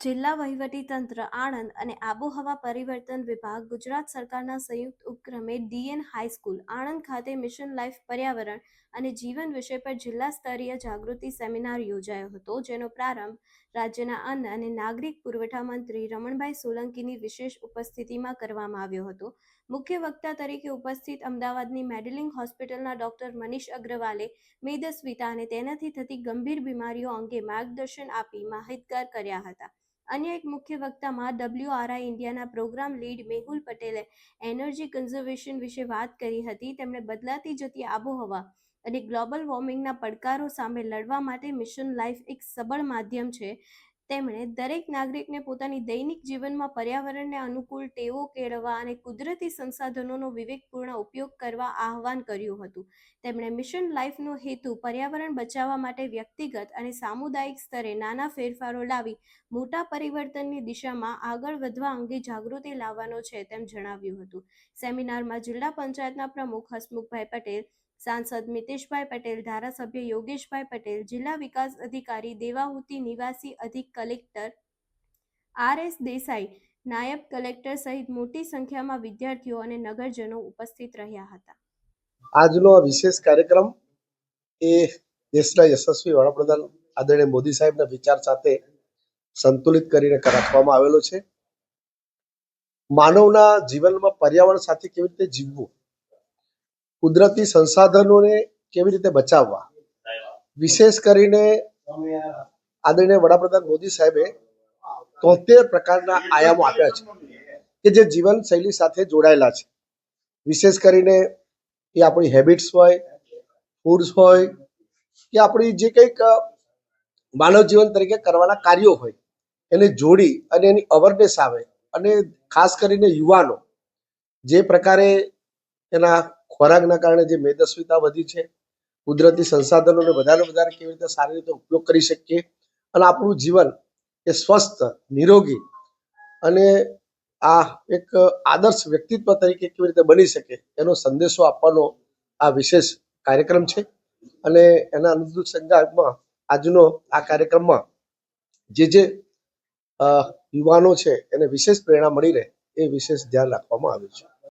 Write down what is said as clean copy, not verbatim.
જિલ્લા વહીવટીતંત્ર આણંદ અને આબોહવા પરિવર્તન વિભાગ ગુજરાત સરકારના સંયુક્ત ઉપક્રમે ડીએન હાઈસ્કૂલ આણંદ ખાતે મિશન લાઈફ પર્યાવરણ અને જીવન વિષય પર જિલ્લા સ્તરીય જાગૃતિ સેમિનાર યોજાયો હતો, જેનો પ્રારંભ રાજ્યના અન્ન અને નાગરિક પુરવઠા મંત્રી રમણભાઈ સોલંકીની વિશેષ ઉપસ્થિતિમાં કરવામાં આવ્યો હતો. મુખ્ય વક્તા તરીકે ઉપસ્થિત અમદાવાદની મેડલિંગ હોસ્પિટલના ડોક્ટર મનીષ અગ્રવાલે મેદસ્વીતા અને તેનાથી થતી ગંભીર બીમારીઓ અંગે માર્ગદર્શન આપી માહિતગાર કર્યા હતા. અન્ય એક મુખ્ય વક્તામાં WRI ઇન્ડિયાના પ્રોગ્રામ લીડ મેહુલ પટેલે એનર્જી કન્ઝર્વેશન વિશે વાત કરી હતી. તેમણે બદલાતી જતી આબોહવા અને ગ્લોબલ વોર્મિંગના પડકારો સામે લડવા માટે મિશન લાઈફ એક સબળ માધ્યમ છે. તેમણે દરેક નાગરિકને પોતાની દૈનિક જીવનમાં પર્યાવરણને અનુકૂળ ટેવો કેળવવા અને કુદરતી સંસાધનોનો વિવેકપૂર્ણ ઉપયોગ કરવા આહવાન કર્યું હતું. તેમણે મિશન લાઈફનો હેતુ પર્યાવરણ બચાવવા માટે વ્યક્તિગત અને સામુદાયિક સ્તરે નાના ફેરફારો લાવી મોટા પરિવર્તનની દિશામાં આગળ વધવા અંગે જાગૃતિ લાવવાનો છે તેમ જણાવ્યું હતું. સેમિનારમાં જિલ્લા પંચાયતના પ્રમુખ હસમુખભાઈ પટેલ, સાંસદ મિતેશભાઈ પટેલ, ધારાસભ્ય યોગેશભાઈ પટેલ, જિલ્લા વિકાસ અધિકારી દેવાહુતિ નિવાસી અધિક કલેક્ટર RS દેસાઈ, નાયબ કલેક્ટર સહિત મોટી સંખ્યામાં વિદ્યાર્થીઓ અને નગરજનો ઉપસ્થિત રહ્યા હતા. આજનો વિશેષ કાર્યક્રમ એ દેશના યશસ્વી વડાપ્રધાન આદરણીય મોદી સાહેબના વિચાર સાથે સંતુલિત કરીને રાખવામાં આવેલો છે. માનવના જીવનમાં પર્યાવરણ સાથે કેવી રીતે જીવવું, કુદરતી સંસાધનોને કેવી રીતે બચાવવા, વિશેષ કરીને આદરણીય વડાપ્રધાન મોદી સાહેબે 73 પ્રકારના આયામો આપ્યા છે કે જે જીવનશૈલી સાથે જોડાયેલા છે. વિશેષ કરીને એ આપણી હેબિટ્સ હોય, ફૂડ્સ હોય કે આપણી જે કંઈક માનવ જીવન તરીકે કરવાના કાર્યો હોય એને જોડી અને એની અવેરનેસ આવે. અને ખાસ કરીને યુવાનો જે પ્રકારે એના ખોરાકના કારણે જે મેદસ્વીતા વધી છે, કુદરતી સંસાધનોને વધારે કેવી રીતે સારી રીતે ઉપયોગ કરી શકીએ અને આપણું જીવન એ સ્વસ્થ, નિરોગી અને આ એક આદર્શ વ્યક્તિત્વ તરીકે કેવી રીતે બની શકે એનો સંદેશો આપવાનો આ વિશેષ કાર્યક્રમ છે. અને એના અનુસંધાનમાં આજનો આ કાર્યક્રમમાં જે યુવાનો છે એને વિશેષ પ્રેરણા મળી રહે એ વિશેષ ધ્યાન રાખવામાં આવ્યું છે.